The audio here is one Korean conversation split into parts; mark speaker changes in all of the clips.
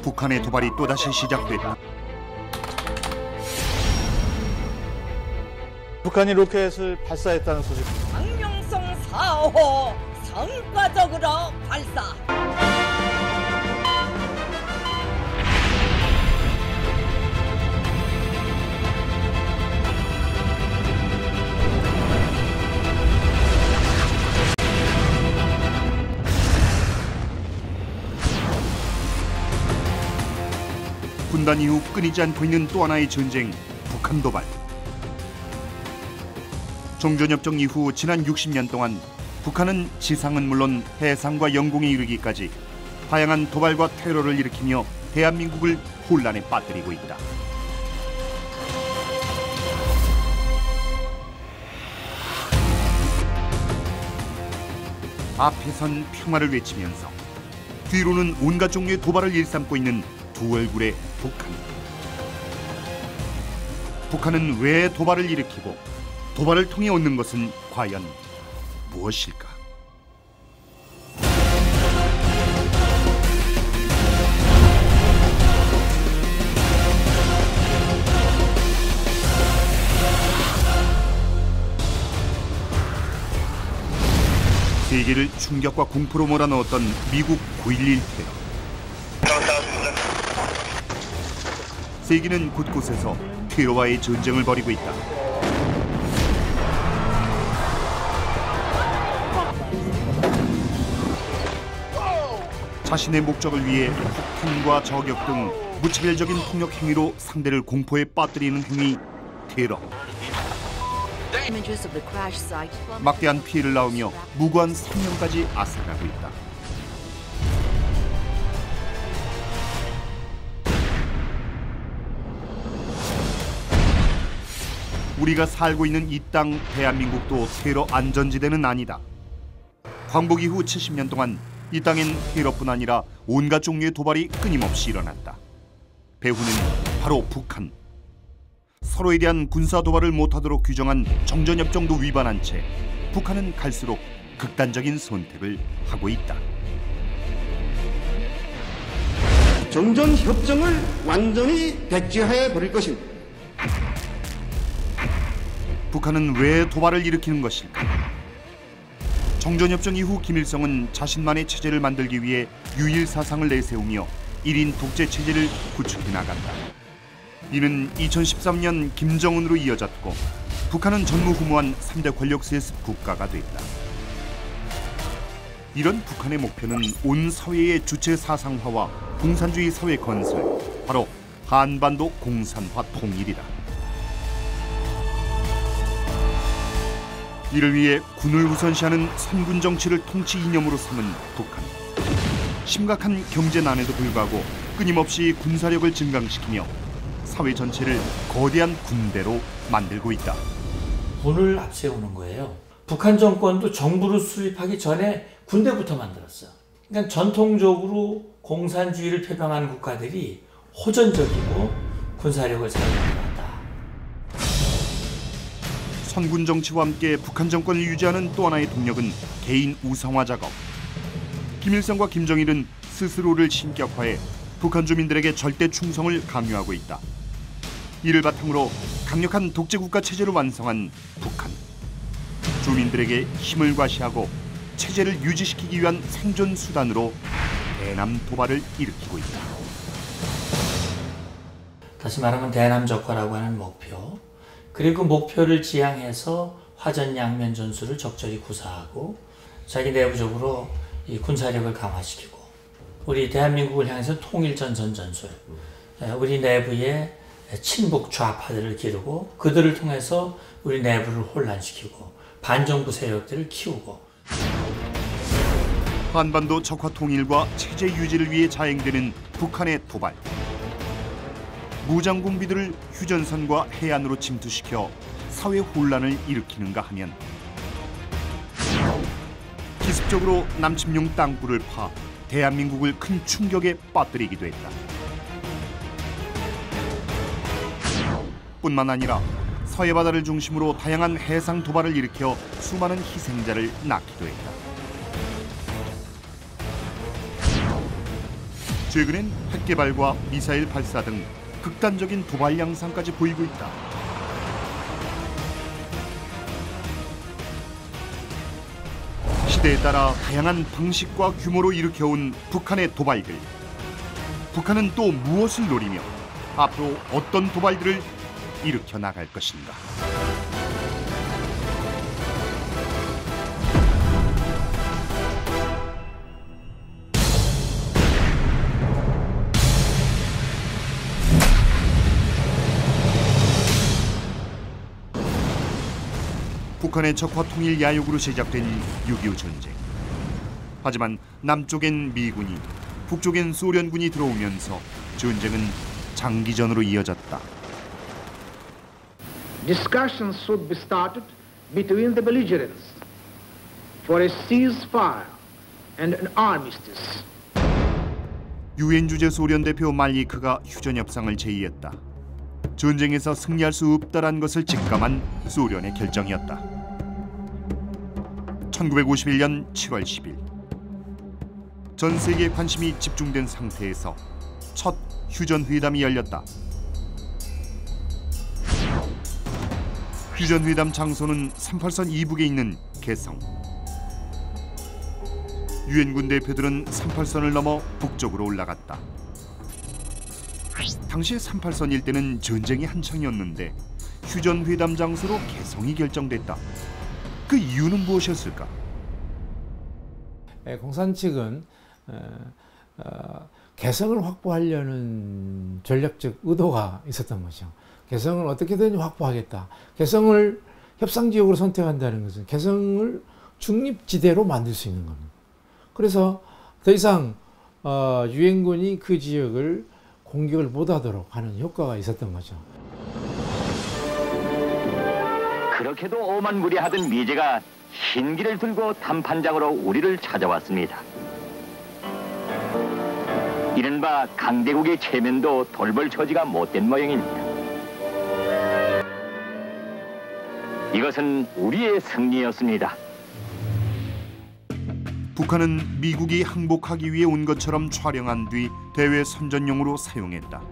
Speaker 1: 북한의 도발이 또다시 시작됐다.
Speaker 2: 북한이 로켓을 발사했다는 소식.
Speaker 3: 장명성 4호 성과적으로 발사.
Speaker 1: 분단 이후 끊이지 않고 있는 또 하나의 전쟁, 북한 도발. 종전협정 이후 지난 60년 동안 북한은 지상은 물론 해상과 영공에 이르기까지 다양한 도발과 테러를 일으키며 대한민국을 혼란에 빠뜨리고 있다. 앞에선 평화를 외치면서 뒤로는 온갖 종류의 도발을 일삼고 있는 두 얼굴의 북한. 북한은 왜 도발을 일으키고 도발을 통해 얻는 것은 과연 무엇일까? 세계를 충격과 공포로 몰아넣었던 미국 9.11 테러. 세계는 곳곳에서 테러와의 전쟁을 벌이고 있다. 자신의 목적을 위해 폭행과 저격 등 무차별적인 폭력 행위로 상대를 공포에 빠뜨리는 행위, 테러. 막대한 피해를 낳으며 무고한 생명까지 앗아가고 있다. 우리가 살고 있는 이 땅 대한민국도 테러 안전지대는 아니다. 광복 이후 70년 동안 이 땅엔 테러뿐 아니라 온갖 종류의 도발이 끊임없이 일어났다. 배후는 바로 북한. 서로에 대한 군사 도발을 못하도록 규정한 정전협정도 위반한 채 북한은 갈수록 극단적인 선택을 하고 있다.
Speaker 4: 정전협정을 완전히 백지화해 버릴 것입니다.
Speaker 1: 북한은 왜 도발을 일으키는 것일까? 정전협정 이후 김일성은 자신만의 체제를 만들기 위해 유일 사상을 내세우며 1인 독재 체제를 구축해 나간다. 이는 2013년 김정은으로 이어졌고 북한은 전무후무한 3대 권력 세습 국가가 됐다. 이런 북한의 목표는 온 사회의 주체 사상화와 공산주의 사회 건설, 바로 한반도 공산화 통일이다. 이를 위해 군을 우선시하는 선군 정치를 통치 이념으로 삼은 북한. 심각한 경제난에도 불구하고 끊임없이 군사력을 증강시키며 사회 전체를 거대한 군대로 만들고 있다.
Speaker 5: 군을 앞세우는 거예요. 북한 정권도 정부를 수립하기 전에 군대부터 만들었어요. 그러니까 전통적으로 공산주의를 표방하는 국가들이 호전적이고 군사력을 사용한다.
Speaker 1: 선군 정치와 함께 북한 정권을 유지하는 또 하나의 동력은 개인 우상화 작업. 김일성과 김정일은 스스로를 신격화해 북한 주민들에게 절대 충성을 강요하고 있다. 이를 바탕으로 강력한 독재국가 체제를 완성한 북한. 주민들에게 힘을 과시하고 체제를 유지시키기 위한 생존 수단으로 대남 도발을 일으키고 있다.
Speaker 5: 다시 말하면 대남 적화라고 하는 목표. 그리고 그 목표를 지향해서 화전양면 전술을 적절히 구사하고 자기 내부적으로 이 군사력을 강화시키고 우리 대한민국을 향해서 통일전선 전술, 우리 내부에 친북 좌파들을 기르고 그들을 통해서 우리 내부를 혼란시키고 반정부 세력들을 키우고
Speaker 1: 한반도 적화 통일과 체제 유지를 위해 자행되는 북한의 도발. 무장공비들을 휴전선과 해안으로 침투시켜 사회 혼란을 일으키는가 하면 기습적으로 남침용 땅굴을 파 대한민국을 큰 충격에 빠뜨리기도 했다. 뿐만 아니라 서해 바다를 중심으로 다양한 해상 도발을 일으켜 수많은 희생자를 낳기도 했다. 최근엔 핵 개발과 미사일 발사 등 극단적인 도발 양상까지 보이고 있다. 시대에 따라 다양한 방식과 규모로 일으켜온 북한의 도발들. 북한은 또 무엇을 노리며 앞으로 어떤 도발들을 일으켜 나갈 것인가. 북한의 적화 통일 야욕으로 시작된 6.25 전쟁. 하지만 남쪽엔 미군이, 북쪽엔 소련군이 들어오면서 전쟁은 장기전으로 이어졌다.
Speaker 6: Discussions should be started between the belligerents for a ceasefire and an armistice.
Speaker 1: 유엔 주재 소련 대표 말리크가 휴전 협상을 제의했다. 전쟁에서 승리할 수 없다란 것을 직감한 소련의 결정이었다. 1951년 7월 10일 전 세계의 관심이 집중된 상태에서 첫 휴전 회담이 열렸다. 휴전 회담 장소는 38선 이북에 있는 개성. 유엔군 대표들은 38선을 넘어 북쪽으로 올라갔다. 당시 38선 일대는 전쟁이 한창이었는데 휴전 회담 장소로 개성이 결정됐다. 그 이유는 무엇이었을까?
Speaker 7: 공산 측은 개성을 확보하려는 전략적 의도가 있었던 거죠. 개성을 어떻게든 확보하겠다. 개성을 협상지역으로 선택한다는 것은 개성을 중립지대로 만들 수 있는 겁니다. 그래서 더 이상 유엔군이 그 지역을 공격을 못하도록 하는 효과가 있었던 거죠.
Speaker 8: 그렇게도 오만무리하던 미제가 흰기를 들고 담판장으로 우리를 찾아왔습니다. 이른바 강대국의 체면도 돌볼 처지가 못된 모양입니다. 이것은 우리의 승리였습니다.
Speaker 1: 북한은 미국이 항복하기 위해 온 것처럼 촬영한 뒤 대외 선전용으로 사용했다.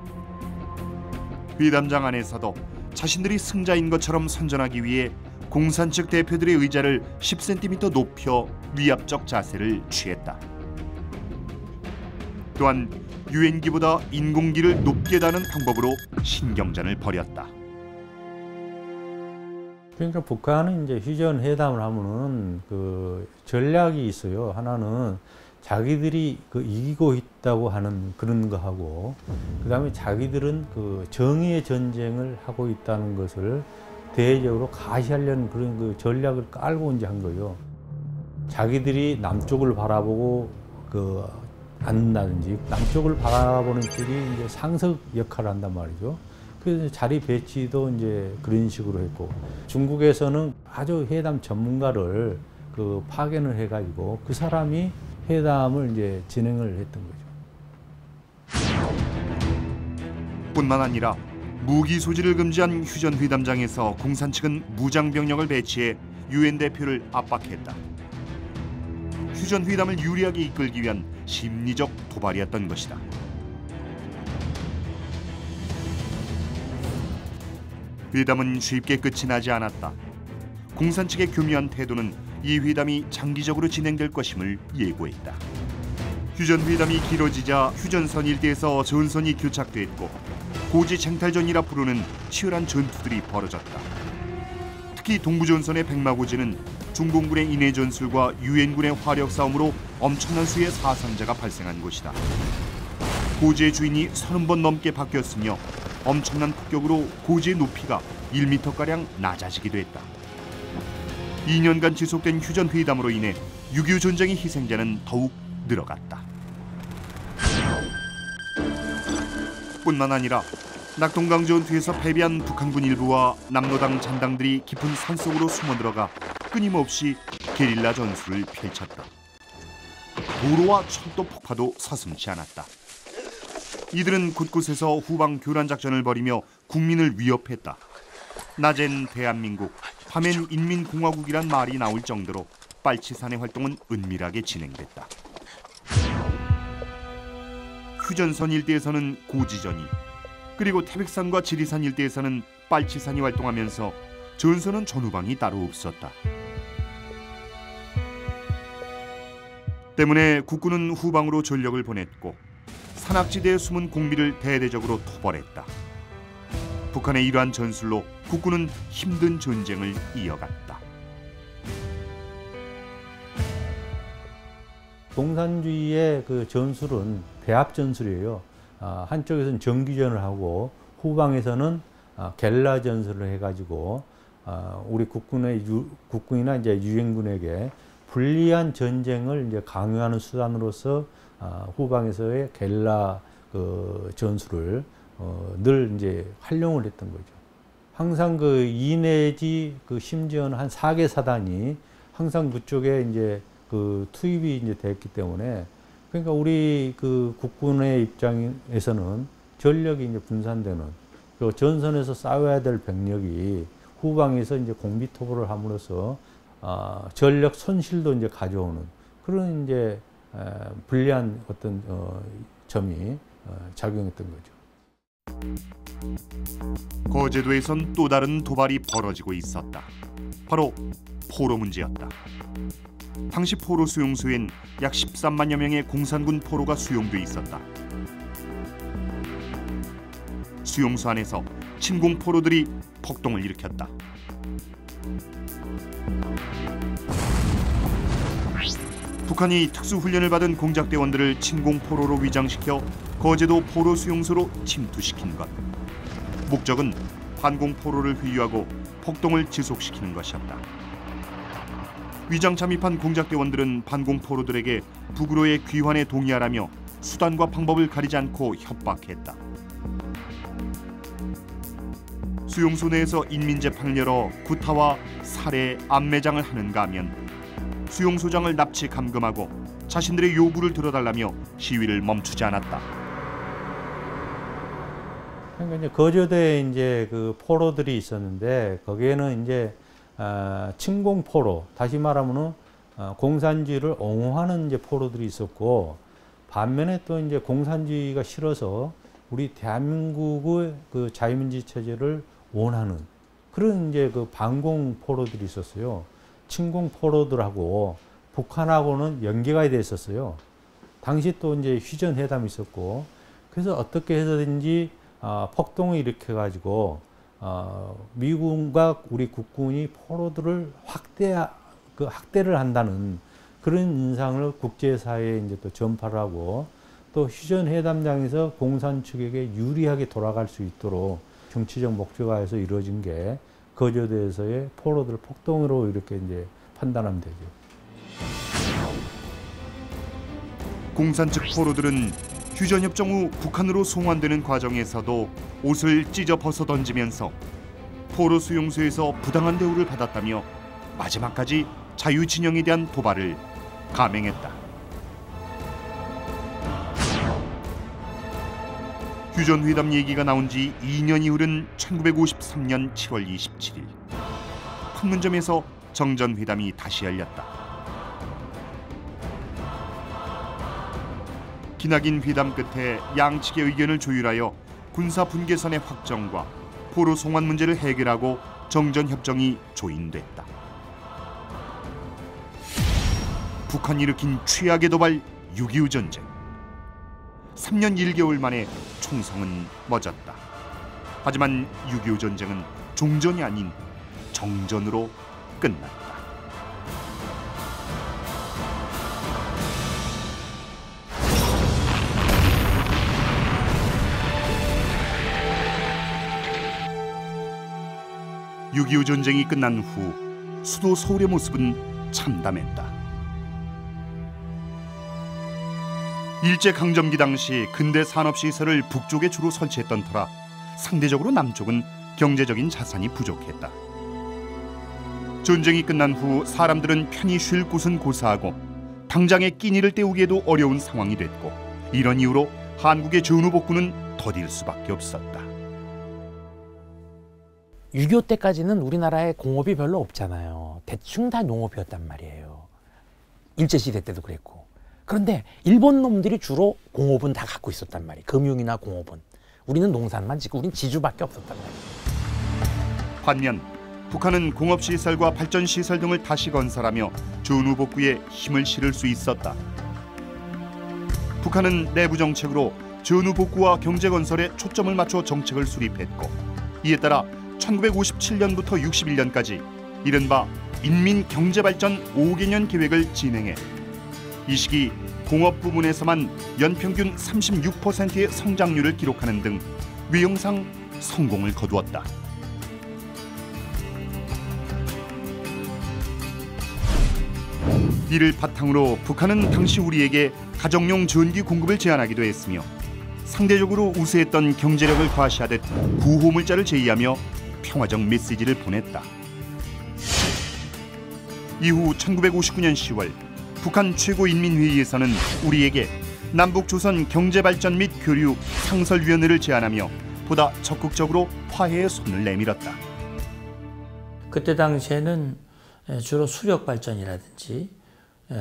Speaker 1: 회담장 안에서도 자신들이 승자인 것처럼 선전하기 위해 공산 측 대표들의 의자를 10cm 높여 위압적 자세를 취했다. 또한 유엔기보다 인공기를 높게 다는 방법으로 신경전을 벌였다.
Speaker 9: 그러니까 북한은 이제 휴전 회담을 하면은 그 전략이 있어요. 하나는 자기들이 그 이기고 있다고 하는 그런 거 하고, 그다음에 자기들은 그 정의의 전쟁을 하고 있다는 것을 대외적으로 가시하려는 그런 그 전략을 깔고 이제 한 거예요. 자기들이 남쪽을 바라보고 그 앉는다든지 남쪽을 바라보는 쪽이 이제 상석 역할을 한단 말이죠. 그래서 자리 배치도 이제 그런 식으로 했고, 중국에서는 아주 회담 전문가를 그 파견을 해가지고 그 사람이 회담을 이제 진행을 했던 거죠.
Speaker 1: 뿐만 아니라 무기 소지를 금지한 휴전 회담장에서 공산 측은 무장 병력을 배치해 유엔 대표를 압박했다. 휴전 회담을 유리하게 이끌기 위한 심리적 도발이었던 것이다. 회담은 쉽게 끝이 나지 않았다. 공산 측의 교묘한 태도는 이 회담이 장기적으로 진행될 것임을 예고했다. 휴전 회담이 길어지자 휴전선 일대에서 전선이 교착됐고 고지 쟁탈전이라 부르는 치열한 전투들이 벌어졌다. 특히 동부전선의 백마고지는 중공군의 인해 전술과 유엔군의 화력 싸움으로 엄청난 수의 사상자가 발생한 곳이다. 고지의 주인이 30번 넘게 바뀌었으며 엄청난 폭격으로 고지의 높이가 1m가량 낮아지기도 했다. 2년간 지속된 휴전 회담으로 인해 6.25 전쟁의 희생자는 더욱 늘어갔다. 뿐만 아니라 낙동강 전투에서 패배한 북한군 일부와 남로당 잔당들이 깊은 산속으로 숨어들어가 끊임없이 게릴라 전술을 펼쳤다. 도로와 철도 폭파도 서슴지 않았다. 이들은 곳곳에서 후방 교란 작전을 벌이며 국민을 위협했다. 낮엔 대한민국, 밤엔 인민공화국이란 말이 나올 정도로 빨치산의 활동은 은밀하게 진행됐다. 휴전선 일대에서는 고지전이, 그리고 태백산과 지리산 일대에서는 빨치산이 활동하면서 전선은 전후방이 따로 없었다. 때문에 국군은 후방으로 전력을 보냈고 산악지대에 숨은 공비를 대대적으로 토벌했다. 북한의 이러한 전술로 국군은 힘든 전쟁을 이어갔다.
Speaker 9: 공산주의의 그 전술은 배합 전술이에요. 한쪽에서는 정기전을 하고 후방에서는 겔라 전술을 해가지고 우리 국군이나 이제 유엔군에게 불리한 전쟁을 이제 강요하는 수단으로서 후방에서의 겔라 그 전술을 늘 이제 활용을 했던 거죠. 항상 그 2 내지 그 심지어는 한 4개 사단이 항상 그쪽에 이제 그 투입이 이제 됐기 때문에, 그러니까 우리 그 국군의 입장에서는 전력이 이제 분산되는, 그 전선에서 싸워야 될 병력이 후방에서 이제 공비 토벌을 함으로써 전력 손실도 이제 가져오는 그런 이제 불리한 어떤 점이 작용했던 거죠.
Speaker 1: 거제도에선 또 다른 도발이 벌어지고 있었다. 바로 포로 문제였다. 당시 포로 수용소엔 약 13만여 명의 공산군 포로가 수용돼 있었다. 수용소 안에서 친공 포로들이 폭동을 일으켰다. 북한이 특수훈련을 받은 공작대원들을 친공포로로 위장시켜 거제도 포로 수용소로 침투시킨 것. 목적은 반공포로를 회유하고 폭동을 지속시키는 것이었다. 위장 잠입한 공작대원들은 반공포로들에게 북으로의 귀환에 동의하라며 수단과 방법을 가리지 않고 협박했다. 수용소 내에서 인민재판을 열어 구타와 살해, 암매장을 하는가 하면 수용소장을 납치 감금하고 자신들의 요구를 들어달라며 시위를 멈추지 않았다.
Speaker 9: 그러니까 이제 거제도에 이제 그 포로들이 있었는데 거기에는 이제 친공 포로, 다시 말하면은 공산주의를 옹호하는 이제 포로들이 있었고, 반면에 또 이제 공산주의가 싫어서 우리 대한민국의 그 자유민주 체제를 원하는 그런 이제 그 반공 포로들이 있었어요. 친공 포로들하고 북한하고는 연계가 돼 있었어요. 당시 또 이제 휴전 회담이 있었고, 그래서 어떻게 해서든지 폭동을 일으켜 가지고 미군과 우리 국군이 포로들을 학대를 한다는 그런 인상을 국제사회에 이제 또 전파를 하고, 또 휴전 회담장에서 공산 측에게 유리하게 돌아갈 수 있도록 정치적 목적화해서 이루어진 게 거제도에서의 포로들 폭동으로 이렇게 이제 판단하면 되죠.
Speaker 1: 공산 측 포로들은 휴전협정 후 북한으로 송환되는 과정에서도 옷을 찢어 벗어 던지면서 포로 수용소에서 부당한 대우를 받았다며 마지막까지 자유진영에 대한 도발을 감행했다. 휴전회담 얘기가 나온 지 2년이 흐른 1953년 7월 27일 판문점에서 정전회담이 다시 열렸다. 기나긴 회담 끝에 양측의 의견을 조율하여 군사분계선의 확정과 포로 송환 문제를 해결하고 정전협정이 조인됐다. 북한이 일으킨 최악의 도발 6.25 전쟁. 3년 1개월 만에 총성은 멎었다. 하지만 6.25 전쟁은 종전이 아닌 정전으로 끝났다. (6.25) 전쟁이 끝난 후 수도 서울의 모습은 참담했다. 일제강점기 당시 근대 산업시설을 북쪽에 주로 설치했던 터라 상대적으로 남쪽은 경제적인 자산이 부족했다. 전쟁이 끝난 후 사람들은 편히 쉴 곳은 고사하고 당장의 끼니를 때우기에도 어려운 상황이 됐고, 이런 이유로 한국의 전후복구는 더딜 수밖에 없었다.
Speaker 10: 6.25 때까지는 우리나라에 공업이 별로 없잖아요. 대충 다 농업이었단 말이에요. 일제시대 때도 그랬고. 그런데 일본 놈들이 주로 공업은 다 갖고 있었단 말이에요. 금융이나 공업은. 우리는 농산만 짓고 우린 지주밖에 없었단 말이에요.
Speaker 1: 반면 북한은 공업시설과 발전시설 등을 다시 건설하며 전후 복구에 힘을 실을 수 있었다. 북한은 내부 정책으로 전후 복구와 경제 건설에 초점을 맞춰 정책을 수립했고, 이에 따라 1957년부터 61년까지 이른바 인민경제발전 5개년 계획을 진행해 이 시기 공업 부문에서만 연평균 36%의 성장률을 기록하는 등 외형상 성공을 거두었다. 이를 바탕으로 북한은 당시 우리에게 가정용 전기 공급을 제한하기도 했으며, 상대적으로 우세했던 경제력을 과시하듯 구호물자를 제의하며 평화적 메시지를 보냈다. 이후 1959년 10월 북한 최고인민회의에서는 우리에게 남북조선 경제발전 및 교류 상설위원회를 제안하며 보다 적극적으로 화해의 손을 내밀었다.
Speaker 5: 그때 당시에는 주로 수력발전이라든지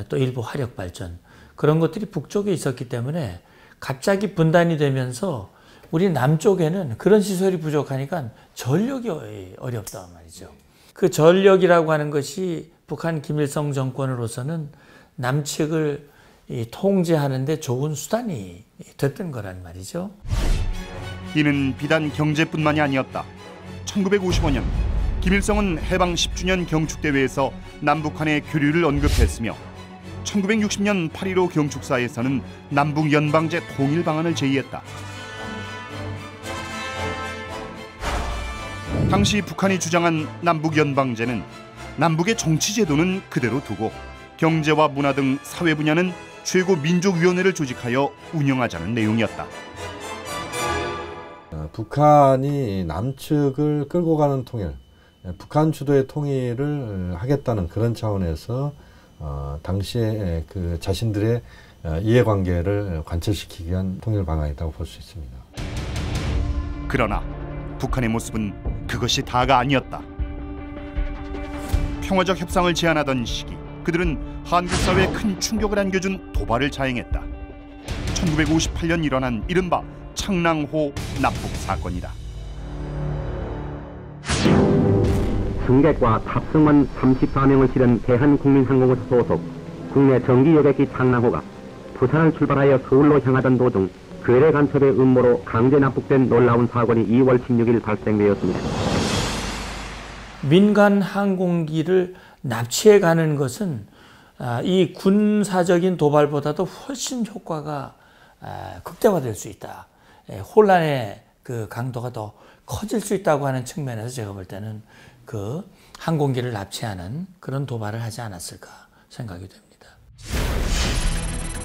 Speaker 5: 또 일부 화력발전, 그런 것들이 북쪽에 있었기 때문에 갑자기 분단이 되면서 우리 남쪽에는 그런 시설이 부족하니까 전력이 어렵단 말이죠. 그 전력이라고 하는 것이 북한 김일성 정권으로서는 남측을 통제하는 데 좋은 수단이 됐던 거란 말이죠.
Speaker 1: 이는 비단 경제뿐만이 아니었다. 1955년 김일성은 해방 10주년 경축대회에서 남북한의 교류를 언급했으며, 1960년 8.15 경축사에서는 남북 연방제 통일 방안을 제의했다. 당시 북한이 주장한 남북 연방제는 남북의 정치 제도는 그대로 두고 경제와 문화 등 사회 분야는 최고민족위원회를 조직하여 운영하자는 내용이었다.
Speaker 11: 북한이 남측을 끌고 가는 통일, 북한 주도의 통일을 하겠다는 그런 차원에서 당시에 그 자신들의 이해관계를 관철시키기 위한 통일 방안이라고 볼 수 있습니다.
Speaker 1: 그러나 북한의 모습은 그것이 다가 아니었다. 평화적 협상을 제안하던 시기, 그들은 한국 사회에 큰 충격을 안겨준 도발을 자행했다. 1958년 일어난 이른바 창랑호 납북 사건이다.
Speaker 12: 승객과 탑승원 34명을 실은 대한국민항공의 소속 국내 정기여객기 창랑호가 부산을 출발하여 서울로 향하던 도중 괴뢰 간첩의 음모로 강제 납북된 놀라운 사건이 2월 16일 발생되었습니다.
Speaker 5: 민간 항공기를 납치해 가는 것은 이 군사적인 도발보다도 훨씬 효과가 극대화될 수 있다. 혼란의 그 강도가 더 커질 수 있다고 하는 측면에서 제가 볼 때는 그 항공기를 납치하는 그런 도발을 하지 않았을까 생각이 됩니다.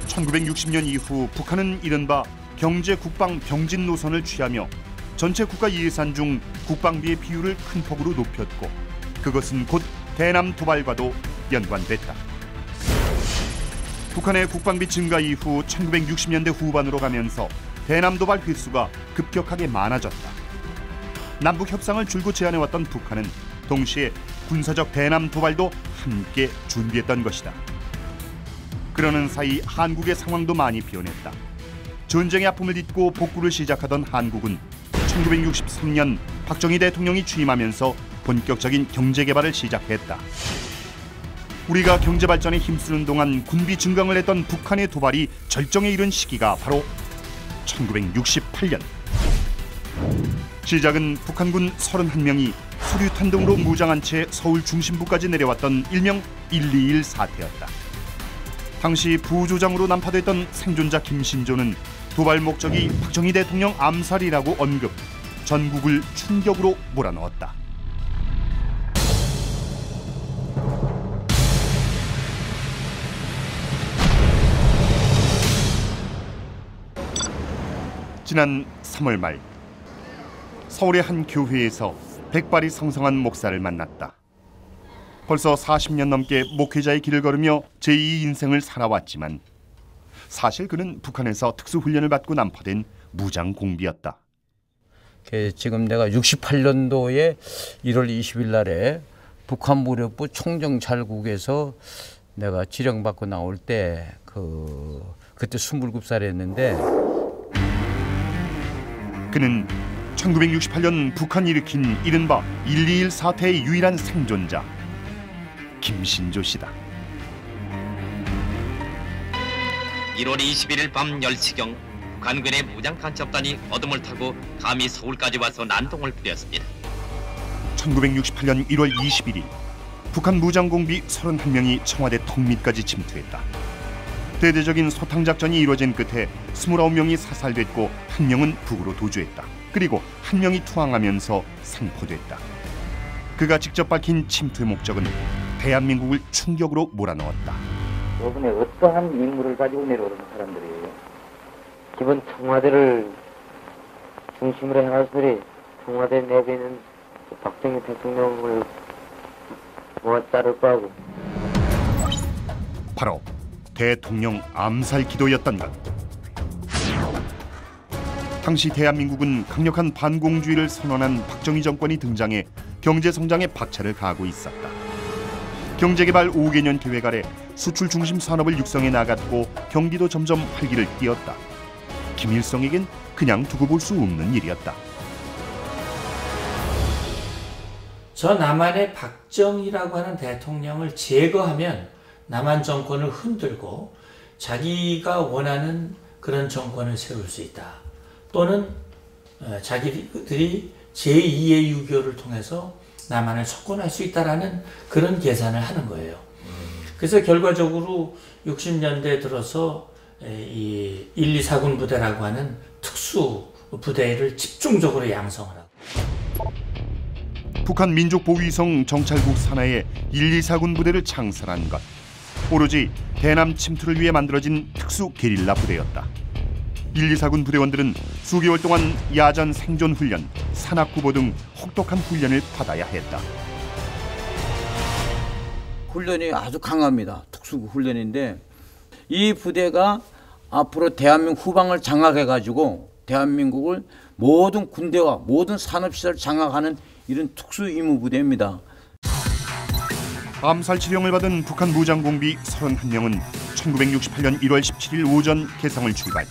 Speaker 1: 1960년 이후 북한은 이른바 경제 국방 병진 노선을 취하며 전체 국가 예산 중 국방비의 비율을 큰 폭으로 높였고, 그것은 곧 대남 도발과도 연관됐다. 북한의 국방비 증가 이후 1960년대 후반으로 가면서 대남 도발 횟수가 급격하게 많아졌다. 남북 협상을 줄곧 제안해왔던 북한은 동시에 군사적 대남 도발도 함께 준비했던 것이다. 그러는 사이 한국의 상황도 많이 변했다. 전쟁의 아픔을 딛고 복구를 시작하던 한국은 1963년 박정희 대통령이 취임하면서 본격적인 경제 개발을 시작했다. 우리가 경제 발전에 힘쓰는 동안 군비 증강을 했던 북한의 도발이 절정에 이른 시기가 바로 1968년. 시작은 북한군 31명이 수류탄 등으로 무장한 채 서울 중심부까지 내려왔던 일명 121 사태였다. 당시 부조장으로 난파됐던 생존자 김신조는 도발 목적이 박정희 대통령 암살이라고 언급, 전국을 충격으로 몰아넣었다. 지난 3월 말 서울의 한 교회에서 백발이 성성한 목사를 만났다. 벌써 40년 넘게 목회자의 길을 걸으며 제2 인생을 살아왔지만 사실 그는 북한에서 특수훈련을 받고 난파된 무장 공비였다.
Speaker 13: 지금 내가 68년도에 1월 20일 날에 북한 무력부 총정찰국에서 내가 지령받고 나올 때 그때 27살이었는데
Speaker 1: 그는 1968년 북한이 일으킨 이른바 121 사태의 유일한 생존자 김신조 씨다.
Speaker 14: 1월 21일 밤 10시경 북한군의 무장간첩단이 어둠을 타고 감히 서울까지 와서 난동을 부렸습니다.
Speaker 1: 1968년 1월 21일 북한 무장공비 31명이 청와대 턱밑까지 침투했다. 대대적인 소탕작전이 이루어진 끝에 29명이 사살됐고 1명은 북으로 도주했다. 그리고 1명이 투항하면서 상포됐다. 그가 직접 밝힌 침투의 목적은 대한민국을 충격으로 몰아넣었다.
Speaker 15: 이번에 어떠한 임무를 가지고 내려오는 사람들이에요. 기본 청와대를 중심으로 해가지고 청와대 내부에 있는 박정희 대통령을 자를 거하고
Speaker 1: 바로 대통령 암살 기도였던 것. 당시 대한민국은 강력한 반공주의를 선언한 박정희 정권이 등장해 경제성장에 박차를 가하고 있었다. 경제개발 5개년 계획 아래 수출 중심 산업을 육성해 나갔고 경기도 점점 활기를 띠었다. 김일성에겐 그냥 두고 볼 수 없는 일이었다.
Speaker 5: 저 남한의 박정희라고 하는 대통령을 제거하면 남한 정권을 흔들고 자기가 원하는 그런 정권을 세울 수 있다. 또는 자기들이 제2의 유교를 통해서 남한을 석권할 수 있다라는 그런 계산을 하는 거예요. 그래서 결과적으로 60년대 들어서 이 124군 부대라고 하는 특수 부대를 집중적으로 양성을 하고
Speaker 1: 북한 민족보위성 정찰국 산하에 124군 부대를 창설한 것. 오로지 대남 침투를 위해 만들어진 특수 게릴라 부대였다. 124군 부대원들은 수개월 동안 야전 생존 훈련, 산악구보 등 혹독한 훈련을 받아야 했다.
Speaker 13: 훈련이 아주 강합니다. 특수 훈련인데 이 부대가 앞으로 대한민국 후방을 장악해가지고 대한민국을 모든 군대와 모든 산업시설을 장악하는 이런 특수 임무 부대입니다.
Speaker 1: 암살 지령을 받은 북한 무장공비 31명은 1968년 1월 17일 오전 개성을 출발.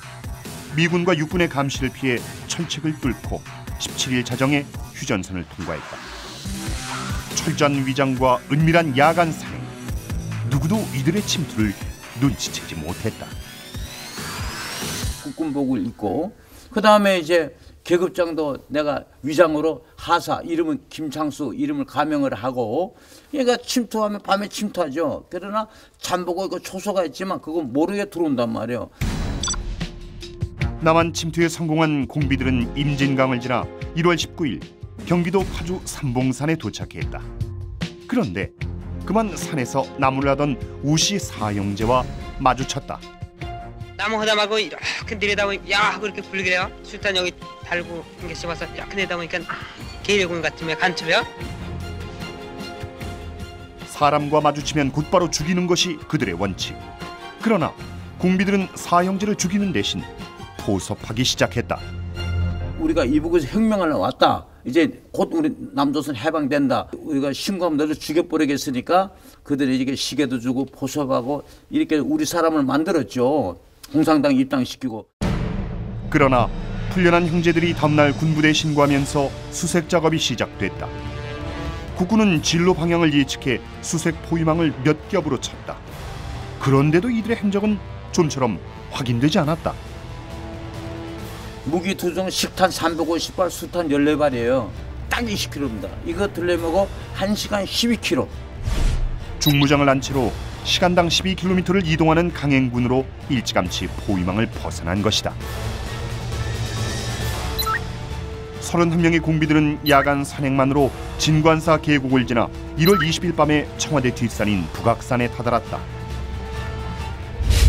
Speaker 1: 미군과 육군의 감시를 피해 철책을 뚫고 17일 자정에 휴전선을 통과했다. 철저한 위장과 은밀한 야간 산행. 누구도 이들의 침투를 눈치채지 못했다.
Speaker 13: 국군복을 입고 그 다음에 이제 계급장도 내가 위장으로 하사, 이름은 김창수, 이름을 가명을 하고 얘가 침투하면 밤에 침투하죠. 그러나 잠보고 이거 초소가 있지만 그건 모르게 들어온단 말이에요.
Speaker 1: 남한 침투에 성공한 공비들은 임진강을 지나 1월 19일 경기도 파주 삼봉산에 도착했다. 그런데 그만 산에서 나무를 하던 우씨 사형제와 마주쳤다.
Speaker 16: 나무 하다 말고 이렇게 내려다보니까 야 하고 이렇게 불길해요. 술탄 여기 달고 한 개씩 와서 이렇게 내다보니까 계룡군 같으면 간첩이야.
Speaker 1: 사람과 마주치면 곧바로 죽이는 것이 그들의 원칙. 그러나 공비들은 사형제를 죽이는 대신 포섭하기 시작했다.
Speaker 13: 우리가 이북에서 혁명하러 왔다. 이제 곧 우리 남조선 해방된다. 우리가 신고하면 너를 죽여버리겠으니까 그들이 이게 시계도 주고 포섭하고 이렇게 우리 사람을 만들었죠. 공산당 입당시키고.
Speaker 1: 그러나 풀려난 형제들이 다음날 군부대에 신고하면서 수색 작업이 시작됐다. 국군은 진로 방향을 예측해 수색 포위망을 몇 겹으로 쳤다. 그런데도 이들의 행적은 좀처럼 확인되지 않았다.
Speaker 13: 무기 투정 식탄 350발, 수탄 14발이에요. 딱 20kg입니다. 이거 들려먹어 1시간 12km.
Speaker 1: 중무장을 한 채로 시간당 12km를 이동하는 강행군으로 일찌감치 포위망을 벗어난 것이다. 31명의 공비들은 야간 산행만으로 진관사 계곡을 지나 1월 20일 밤에 청와대 뒷산인 북악산에 다다랐다.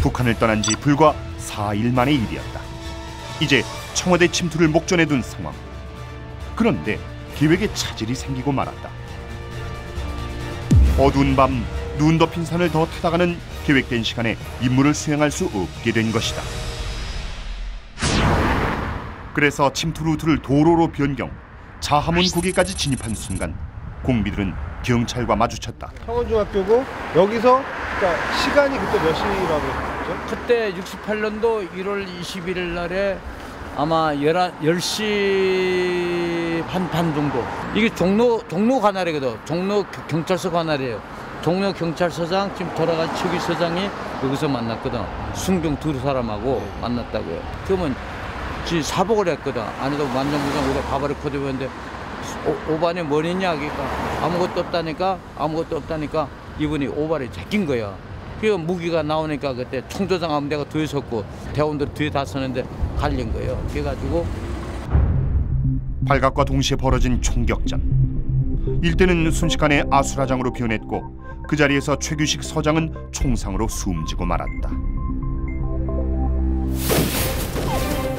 Speaker 1: 북한을 떠난 지 불과 4일 만의 일이었다. 이제 청와대 침투를 목전에 둔 상황. 그런데 계획에 차질이 생기고 말았다. 어두운 밤 눈 덮인 산을 더 타다가는 계획된 시간에 임무를 수행할 수 없게 된 것이다. 그래서 침투 루트를 도로로 변경, 자하문 고개까지 진입한 순간 공비들은 경찰과 마주쳤다.
Speaker 2: 창원중학교고 여기서 그러니까 시간이 그때 몇 시라고 했죠?
Speaker 13: 그때 68년도 1월 21일 날에 아마 10시 반 정도. 이게 종로 관할이거든. 종로 경찰서 관할이에요. 종로 경찰서장 지금 돌아간 최기 서장이 여기서 만났거든. 순경 두 사람하고 만났다고요. 그러면 지 사복을 했거든. 안에도 만장무장 우리가 가발을 코디했는데 오반에 뭘 했냐? 그러니까 아무것도 없다니까 이분이 오발에 제낀 거야. 그 무기가 나오니까 그때 총조장 하면 내가 뒤에 섰고 대원들 뒤에 다 서는데 갈린 거예요. 그래가지고
Speaker 1: 발각과 동시에 벌어진 총격전. 일대는 순식간에 아수라장으로 변했고 그 자리에서 최규식 서장은 총상으로 숨지고 말았다.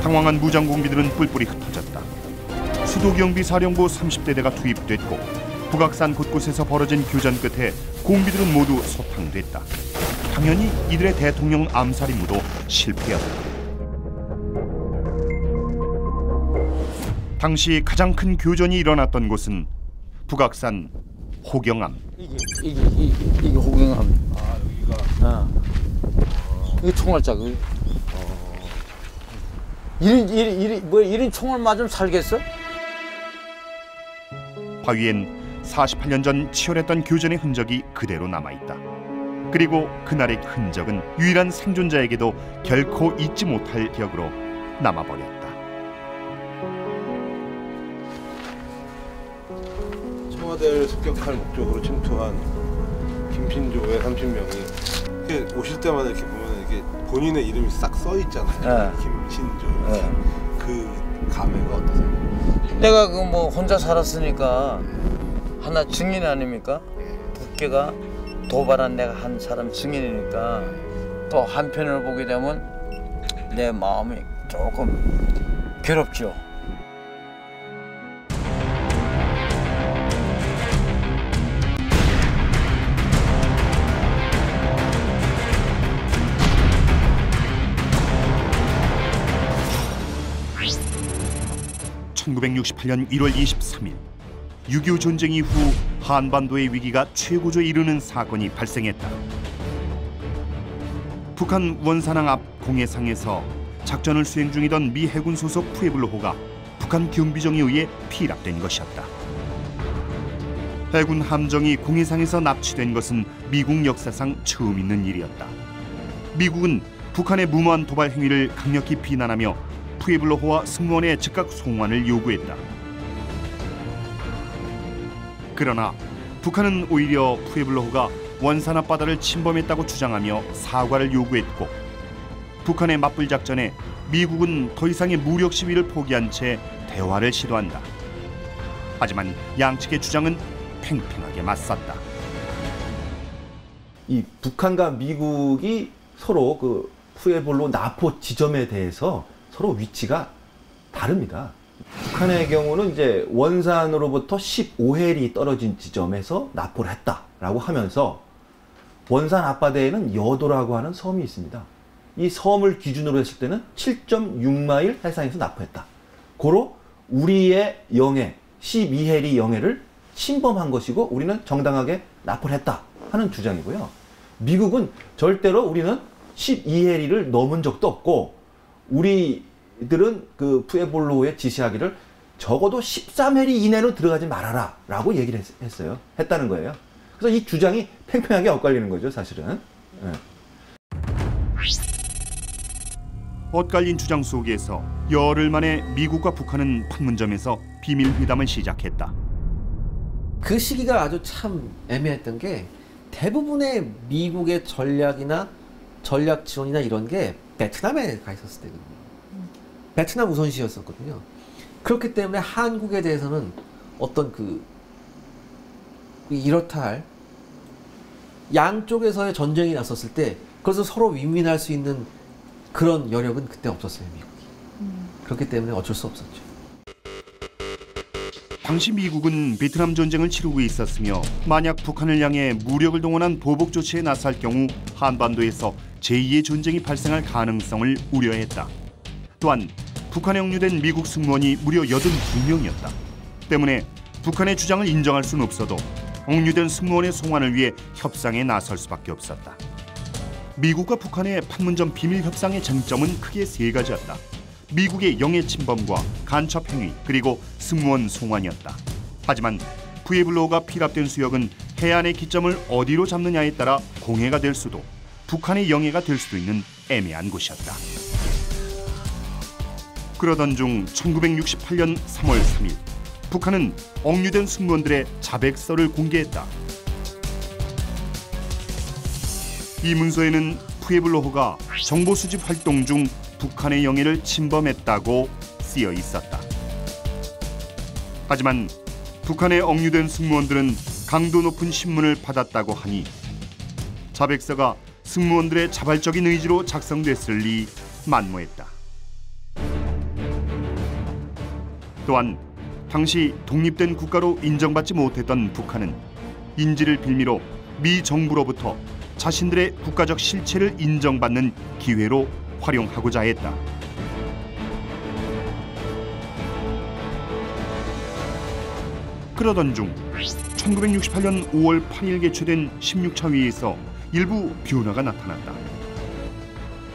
Speaker 1: 당황한 무장공비들은 뿔뿔이 흩어졌다. 수도경비사령부 30대대가 투입됐고 북악산 곳곳에서 벌어진 교전 끝에 공비들은 모두 소탕됐다. 당연히 이들의 대통령 암살 임무도 실패였다. 당시 가장 큰 교전이 일어났던 곳은 북악산 호경암.
Speaker 13: 이게 호경암.
Speaker 2: 아 여기가.
Speaker 13: 이게 총알자국. 이런 총알 맞으면 살겠어?
Speaker 1: 바위엔 48년 전 치열했던 교전의 흔적이 그대로 남아있다. 그리고 그날의 흔적은 유일한 생존자에게도 결코 잊지 못할 기억으로 남아버렸다.
Speaker 2: 청와대를 습격할 목적으로 침투한 김신조의 30명이 이렇게 오실 때마다 이렇게 보면 이게 본인의 이름이 싹 써 있잖아요. 김신조. 그 감회가 어떠세요?
Speaker 13: 내가 그 뭐 혼자 살았으니까 하나 증인 아닙니까? 국회가 도발한 내가 한 사람 증인이니까 또 한편으로 보게 되면 내 마음이 조금 괴롭죠.
Speaker 1: (1968년 1월 23일) 6.25 전쟁 이후 한반도의 위기가 최고조에 이르는 사건이 발생했다. 북한 원산항 앞 공해상에서 작전을 수행 중이던 미 해군 소속 푸에블로호가 북한 경비정에 의해 피랍된 것이었다. 해군 함정이 공해상에서 납치된 것은 미국 역사상 처음 있는 일이었다. 미국은 북한의 무모한 도발 행위를 강력히 비난하며 푸에블로호와 승무원의 즉각 송환을 요구했다. 그러나 북한은 오히려 푸에블로호가 원산 앞바다를 침범했다고 주장하며 사과를 요구했고 북한의 맞불 작전에 미국은 더 이상의 무력 시위를 포기한 채 대화를 시도한다. 하지만 양측의 주장은 팽팽하게 맞섰다.
Speaker 17: 이 북한과 미국이 서로 그 푸에블로 나포 지점에 대해서 서로 위치가 다릅니다. 북한의 경우는 이제 원산으로부터 15해리 떨어진 지점에서 납포를 했다라고 하면서 원산 앞바다에는 여도라고 하는 섬이 있습니다. 이 섬을 기준으로 했을 때는 7.6마일 해상에서 납포했다. 고로 우리의 영해 12해리 영해를 침범한 것이고 우리는 정당하게 납포를 했다 하는 주장이고요. 미국은 절대로 우리는 12해리를 넘은 적도 없고 우리들은 그 푸에블로호에 지시하기를 적어도 13해리 이내로 들어가지 말아라 라고 얘기를 했다는 거예요. 그래서 이 주장이 팽팽하게 엇갈리는 거죠, 사실은. 네.
Speaker 1: 엇갈린 주장 속에서 열흘 만에 미국과 북한은 판문점에서 비밀회담을 시작했다.
Speaker 18: 그 시기가 아주 참 애매했던 게 대부분의 미국의 전략이나 전략 지원이나 이런 게 베트남에 가 있었을 때거든요. 베트남 우선시였었거든요. 그렇기 때문에 한국에 대해서는 어떤 이렇다 할 양쪽에서의 전쟁이 났었을 때 그것을 서로 윈윈할 수 있는 그런 여력은 그때 없었어요, 미국이. 그렇기 때문에 어쩔 수 없었죠.
Speaker 1: 당시 미국은 베트남 전쟁을 치르고 있었으며 만약 북한을 향해 무력을 동원한 보복 조치에 나설 경우 한반도에서 제2의 전쟁이 발생할 가능성을 우려했다. 또한 북한에 억류된 미국 승무원이 무려 82명이었다. 때문에 북한의 주장을 인정할 수는 없어도 억류된 승무원의 송환을 위해 협상에 나설 수밖에 없었다. 미국과 북한의 판문점 비밀 협상의 쟁점은 크게 세 가지였다. 미국의 영해 침범과 간첩 행위 그리고 승무원 송환이었다. 하지만 푸에블로호가 피랍된 수역은 해안의 기점을 어디로 잡느냐에 따라 공해가 될 수도 북한의 영해가 될 수도 있는 애매한 곳이었다. 그러던 중 1968년 3월 3일 북한은 억류된 승무원들의 자백서를 공개했다. 이 문서에는 푸에블로호가 정보 수집 활동 중 북한의 영해를 침범했다고 쓰여 있었다. 하지만 북한에 억류된 승무원들은 강도 높은 신문을 받았다고 하니 자백서가 승무원들의 자발적인 의지로 작성됐을 리 만무했다. 또한 당시 독립된 국가로 인정받지 못했던 북한은 인지를 빌미로 미 정부로부터 자신들의 국가적 실체를 인정받는 기회로 활용하고자 했다. 그러던 중 1968년 5월 8일 개최된 16차 회의에서 일부 변화가 나타났다.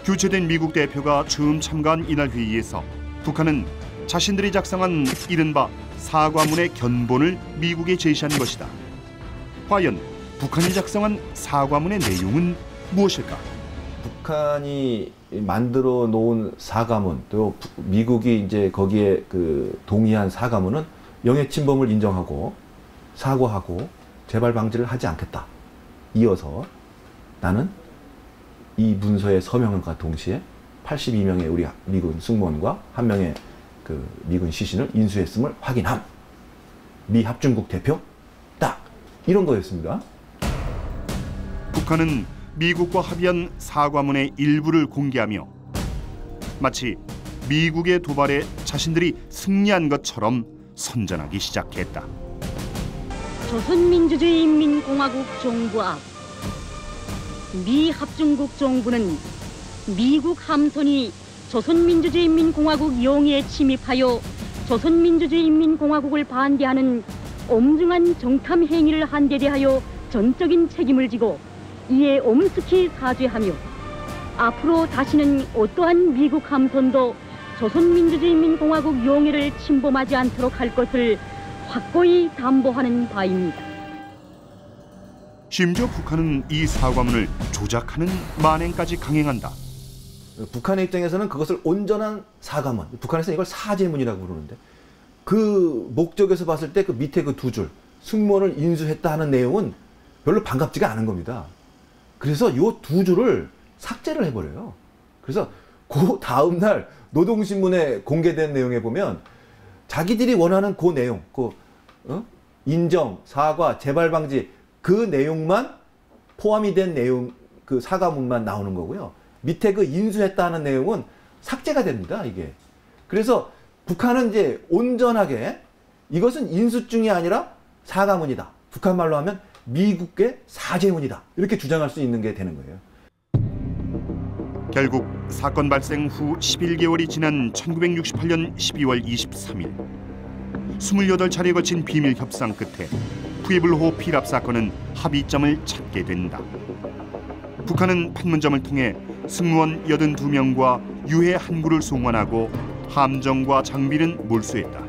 Speaker 1: 교체된 미국 대표가 처음 참가한 이날 회의에서 북한은 자신들이 작성한 이른바 사과문의 견본을 미국에 제시한 것이다. 과연 북한이 작성한 사과문의 내용은 무엇일까?
Speaker 17: 북한이 만들어 놓은 사과문, 또 미국이 이제 거기에 동의한 사과문은 영해 침범을 인정하고 사과하고 재발 방지를 하지 않겠다. 이어서 나는 이 문서의 서명과 동시에 82명의 우리 미군 승무원과 1명의 미군 시신을 인수했음을 확인함. 미 합중국 대표 딱 이런 거였습니다.
Speaker 1: 북한은 미국과 합의한 사과문의 일부를 공개하며 마치 미국의 도발에 자신들이 승리한 것처럼 선전하기 시작했다.
Speaker 19: 조선민주주의인민공화국 정부 앞 미 합중국 정부는 미국 함선이 조선민주주의인민공화국 영해에 침입하여 조선민주주의인민공화국을 반대하는 엄중한 정탐 행위를 한 데 대하여 전적인 책임을 지고 이에 엄숙히 사죄하며 앞으로 다시는 어떠한 미국 함선도 조선민주주의인민공화국 영해를 침범하지 않도록 할 것을 확고히 담보하는 바입니다.
Speaker 1: 심지어 북한은 이 사과문을 조작하는 만행까지 강행한다.
Speaker 17: 북한의 입장에서는 그것을 온전한 사과문, 북한에서는 이걸 사죄문이라고 부르는데 그 목적에서 봤을 때 그 밑에 그 두 줄 승무원을 인수했다 하는 내용은 별로 반갑지가 않은 겁니다. 그래서 요 두 줄을 삭제를 해버려요. 그래서 그 다음날 노동신문에 공개된 내용에 보면 자기들이 원하는 그 내용, 인정, 사과, 재발 방지 그 내용만 포함이 된 내용, 그 사과문만 나오는 거고요. 밑에 그 인수했다 하는 내용은 삭제가 됩니다, 이게. 그래서 북한은 이제 온전하게 이것은 인수증이 아니라 사과문이다. 북한 말로 하면 미국의 사죄문이다. 이렇게 주장할 수 있는 게 되는 거예요.
Speaker 1: 결국 사건 발생 후 11개월이 지난 1968년 12월 23일 28차례 거친 비밀 협상 끝에 푸에블로호 피랍 사건은 합의점을 찾게 된다. 북한은 판문점을 통해 승무원 82명과 유해 한 구를 송환하고 함정과 장비는 몰수했다.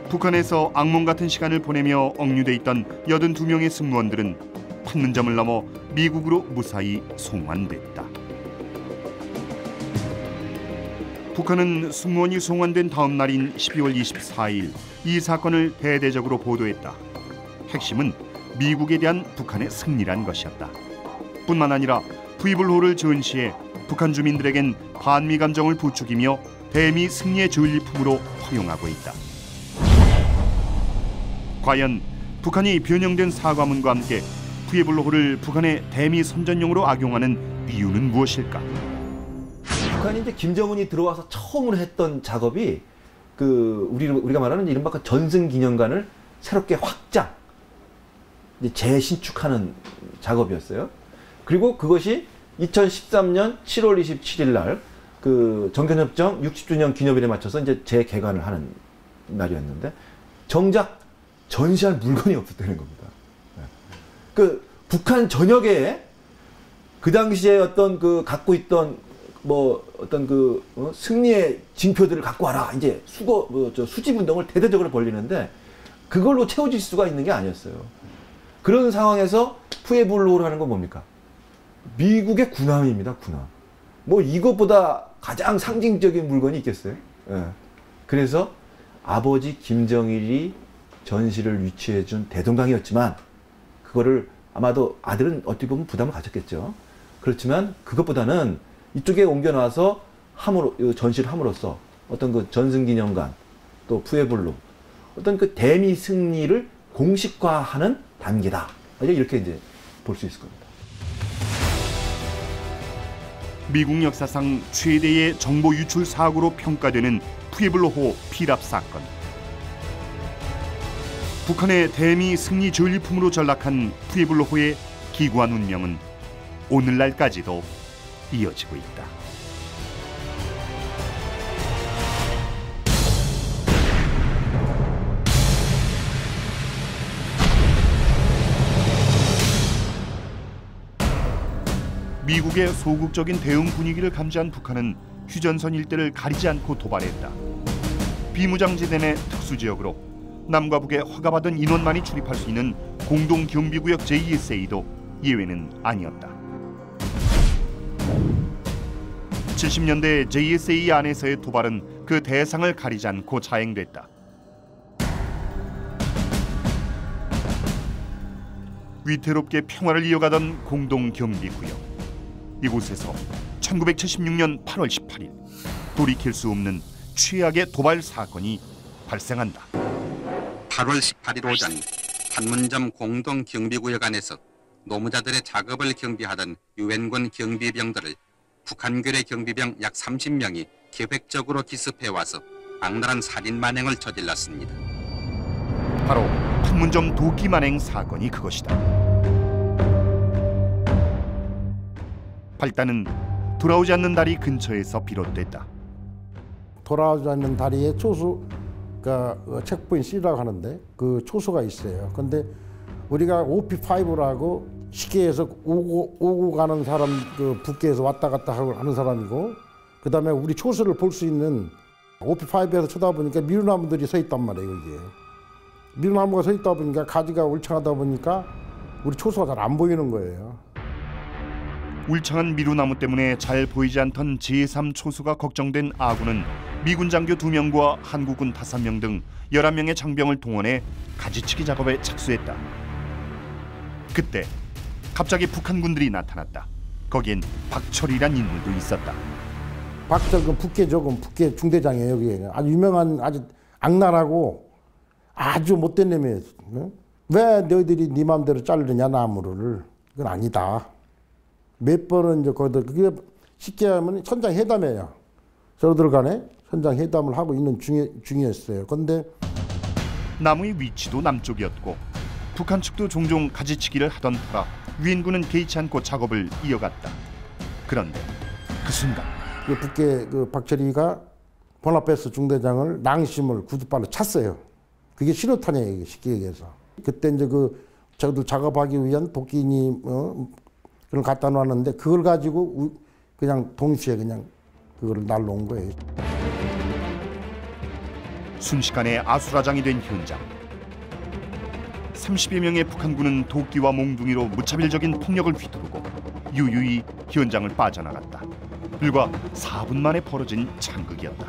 Speaker 1: 북한에서 악몽 같은 시간을 보내며 억류돼 있던 82명의 승무원들은 판문점을 넘어 미국으로 무사히 송환됐다. 북한은 승무원이 송환된 다음 날인 12월 24일 이 사건을 대대적으로 보도했다. 핵심은 미국에 대한 북한의 승리란 것이었다. 뿐만 아니라 푸에블로호를 전시해 북한 주민들에겐 반미 감정을 부추기며 대미 승리의 전리품으로 허용하고 있다. 과연 북한이 변형된 사과문과 함께 푸에블로호를 북한의 대미 선전용으로 악용하는 이유는 무엇일까?
Speaker 17: 북한이 이제 김정은이 들어와서 처음으로 했던 작업이 우리가 말하는 이른바 전승기념관을 새롭게 확장, 이제 재신축하는 작업이었어요. 그리고 그것이 2013년 7월 27일 날 정견협정 60주년 기념일에 맞춰서 이제 재개관을 하는 날이었는데 정작 전시할 물건이 없었다는 겁니다. 그 북한 전역에 그 당시에 어떤 그 갖고 있던 뭐 어떤 그 승리의 징표들을 갖고 와라. 이제 수집 운동을 대대적으로 벌리는데 그걸로 채워질 수가 있는 게 아니었어요. 그런 상황에서 푸에블로를 하는 건 뭡니까? 미국의 군함입니다. 군함. 뭐 이것보다 가장 상징적인 물건이 있겠어요? 예. 그래서 아버지 김정일이 전시를 위치해준 대동강이었지만 그거를 아마도 아들은 어떻게 보면 부담을 가졌겠죠. 그렇지만 그것보다는 이쪽에 옮겨놔서 전시를 함으로써 어떤 그 전승기념관 또 푸에블로 어떤 그 대미 승리를 공식화하는 단계다. 이렇게 이제 볼 수 있을 겁니다.
Speaker 1: 미국 역사상 최대의 정보 유출 사고로 평가되는 푸에블로호 피랍 사건. 북한의 대미 승리 전리품으로 전락한 푸에블로호의 기구한 운명은 오늘날까지도 이어지고 있다. 미국의 소극적인 대응 분위기를 감지한 북한은 휴전선 일대를 가리지 않고 도발했다. 비무장지대 내 특수지역으로 남과 북의 허가받은 인원만이 출입할 수 있는 공동경비구역 JSA도 예외는 아니었다. 70년대 JSA 안에서의 도발은 그 대상을 가리지 않고 자행됐다. 위태롭게 평화를 이어가던 공동경비구역. 이곳에서 1976년 8월 18일 돌이킬 수 없는 최악의 도발 사건이 발생한다.
Speaker 20: 8월 18일 오전 판문점 공동경비구역 안에서 노무자들의 작업을 경비하던 유엔군 경비병들을 북한군의 경비병 약 30명이 계획적으로 기습해와서 악랄한 살인 만행을 저질렀습니다.
Speaker 1: 바로 판문점 도끼 만행 사건이 그것이다. 발단은 돌아오지 않는 다리 근처에서 비롯됐다.
Speaker 21: 돌아오지 않는 다리에 초수가 체크포인트 C라고 하는데 그 초수가 있어요. 근데 우리가 OP5라고 시계에서 오고 가는 사람, 그 북계에서 왔다 갔다 하는 사람이고, 그 다음에 우리 초수를 볼 수 있는 OP5에서 쳐다보니까 미루나무들이 서 있단 말이에요. 이게 미루나무가 서 있다 보니까 가지가 울창하다 보니까 우리 초수가 잘 안 보이는 거예요.
Speaker 1: 울창한 미루나무 때문에 잘 보이지 않던 제3 초수가 걱정된 아군은 미군 장교 2명과 한국군 5명 등 11명의 장병을 동원해 가지치기 작업에 착수했다. 그때 갑자기 북한군들이 나타났다. 거기엔 박철이란 인물도 있었다.
Speaker 21: 박철은 북계 중대장이에요. 여기 아주 유명한 아주 악랄하고 아주 못된 놈이에요. 왜 너희들이 네 마음대로 자르느냐 나무를. 그건 아니다. 몇 번은 이제 거기다 그게 쉽게 하면 선장회담이에요. 저들 간에 선장회담을 하고 있는 중이었어요. 그런데
Speaker 1: 나무의 위치도 남쪽이었고 북한 측도 종종 가지치기를 하던 터라 유엔군은 개의치 않고 작업을 이어갔다. 그런데 그 순간
Speaker 21: 북계 박철이가 보나페스 중대장을 낭심을 구두발로 찼어요. 그게 신호탄이에요. 쉽게 얘기해서. 그때 이제 저들 작업하기 위한 도끼니 그걸 갖다 놨는데 그걸 가지고 그냥 동시에 그냥 그걸 날라온 거예요.
Speaker 1: 순식간에 아수라장이 된 현장. 30여 명의 북한군은 도끼와 몽둥이로 무차별적인 폭력을 휘두르고 유유히 현장을 빠져나갔다. 불과 4분 만에 벌어진 창극이었다.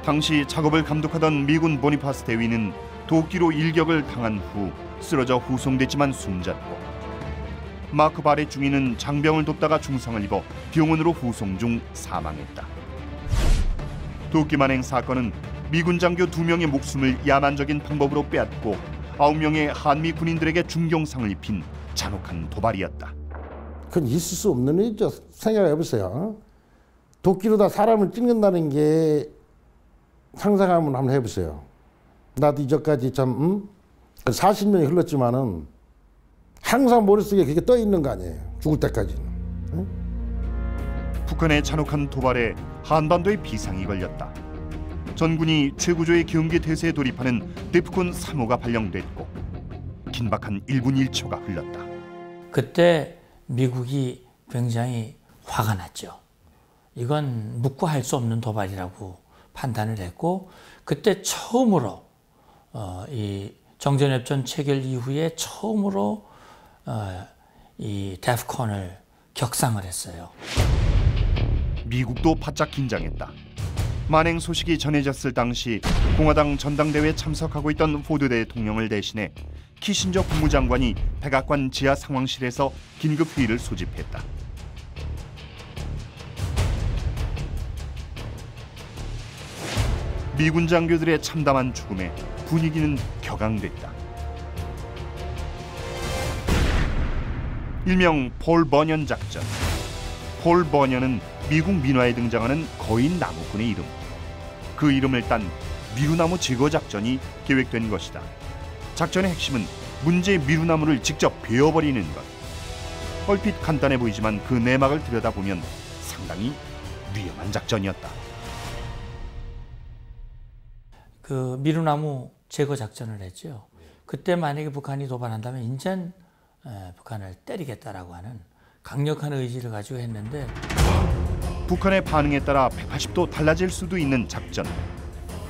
Speaker 1: 당시 작업을 감독하던 미군 보니파스 대위는 도끼로 일격을 당한 후 쓰러져 후송됐지만 숨졌고 마크 바레 중위는 장병을 돕다가 중상을 입어 병원으로 후송 중 사망했다. 도끼 만행 사건은 미군 장교 2명의 목숨을 야만적인 방법으로 빼앗고 9명의 한미 군인들에게 중경상을 입힌 잔혹한 도발이었다.
Speaker 21: 그건 있을 수 없는 일이죠. 생각해보세요. 도끼로 다 사람을 찍는다는 게 상상하면 한번 해보세요. 나도 이전까지 참 40년이 흘렀지만은 항상 머릿속에 그게 떠 있는 거 아니에요. 죽을 때까지는. 응?
Speaker 1: 북한의 잔혹한 도발에 한반도의 비상이 걸렸다. 전군이 최고조의 경계 태세에 돌입하는 데프콘 3호가 발령됐고 긴박한 1분 1초가 흘렀다.
Speaker 5: 그때 미국이 굉장히 화가 났죠. 이건 묵과할 수 없는 도발이라고 판단을 했고, 그때 처음으로 이 정전협정 체결 이후에 처음으로 이 데프콘을 격상을 했어요.
Speaker 1: 미국도 바짝 긴장했다. 만행 소식이 전해졌을 당시 공화당 전당대회에 참석하고 있던 포드 대통령을 대신해 키신저 국무장관이 백악관 지하 상황실에서 긴급 회의를 소집했다. 미군 장교들의 참담한 죽음에 분위기는 격앙됐다. 일명 폴 버년 작전. 폴 버년은 미국 민화에 등장하는 거인 나무꾼의 이름. 그 이름을 딴 미루나무 제거 작전이 계획된 것이다. 작전의 핵심은 문제의 미루나무를 직접 베어버리는 것. 얼핏 간단해 보이지만 그 내막을 들여다보면 상당히 위험한 작전이었다.
Speaker 5: 그 미루나무 제거 작전을 했죠. 그때 만약에 북한이 도발한다면 인전 북한을 때리겠다라고 하는 강력한 의지를 가지고 했는데,
Speaker 1: 북한의 반응에 따라 180도 달라질 수도 있는 작전.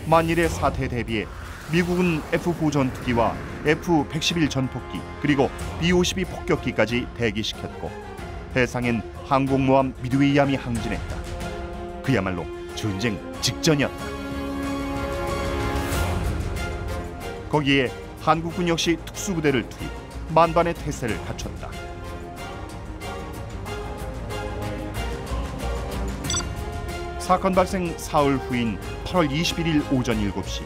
Speaker 1: 만일의 사태에 대비해 미국은 F-4 전투기와 F-111 전폭기 그리고 B-52 폭격기까지 대기시켰고, 해상엔 항공모함 미드웨이함이 항진했다. 그야말로 전쟁 직전이었다. 거기에 한국군 역시 특수부대를 투입, 만반의 태세를 갖췄다. 사건 발생 사흘 후인 8월 21일 오전 7시,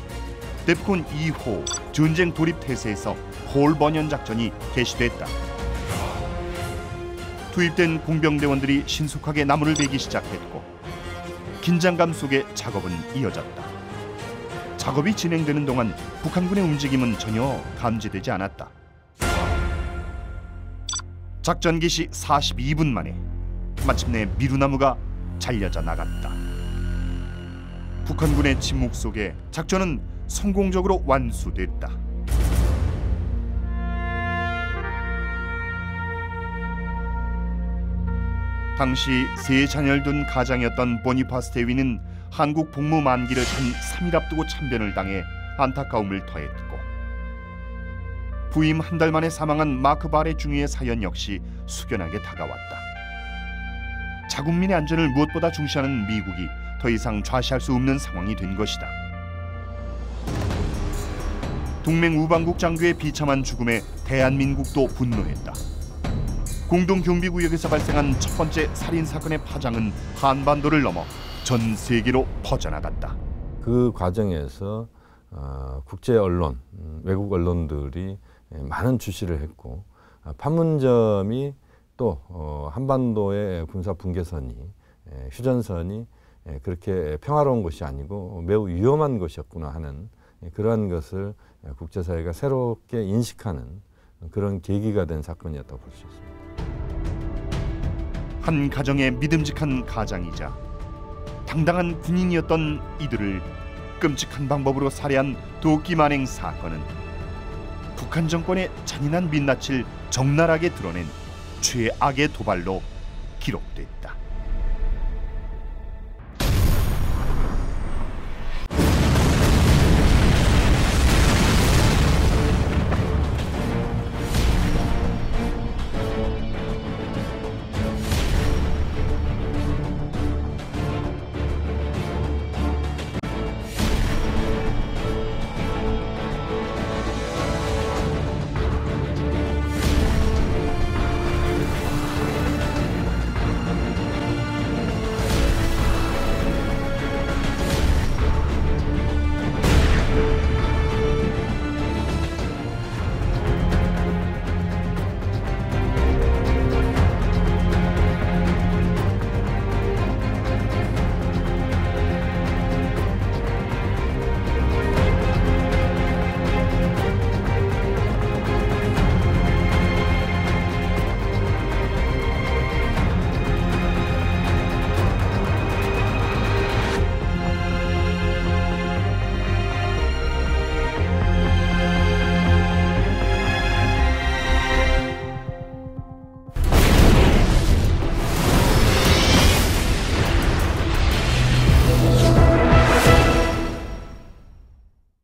Speaker 1: 데프콘 2호 전쟁 돌입 태세에서 폴 버년 작전이 개시됐다. 투입된 공병대원들이 신속하게 나무를 베기 시작했고, 긴장감 속에 작업은 이어졌다. 작업이 진행되는 동안 북한군의 움직임은 전혀 감지되지 않았다. 작전 개시 42분 만에 마침내 미루나무가 잘려져 나갔다. 북한군의 침묵 속에 작전은 성공적으로 완수됐다. 당시 세 자녀를 둔 가장이었던 보니파스 대위는 한국 복무 만기를 단 3일 앞두고 참변을 당해 안타까움을 더했고, 부임 한 달 만에 사망한 마크 바레 중위의 사연 역시 숙연하게 다가왔다. 자국민의 안전을 무엇보다 중시하는 미국이 더 이상 좌시할 수 없는 상황이 된 것이다. 동맹 우방국 장교의 비참한 죽음에 대한민국도 분노했다. 공동경비구역에서 발생한 첫 번째 살인사건의 파장은 한반도를 넘어 전 세계로 퍼져나갔다.
Speaker 11: 그 과정에서 국제 언론, 외국 언론들이 많은 주시를 했고, 판문점이 또 한반도의 군사 분계선이, 휴전선이 그렇게 평화로운 곳이 아니고 매우 위험한 곳이었구나 하는 그러한 것을 국제사회가 새롭게 인식하는 그런 계기가 된 사건이었다고 볼 수 있습니다.
Speaker 1: 한 가정의 믿음직한 가장이자 당당한 군인이었던 이들을 끔찍한 방법으로 살해한 도끼 만행 사건은 북한 정권의 잔인한 민낯을 적나라하게 드러낸 최악의 도발로 기록됐다.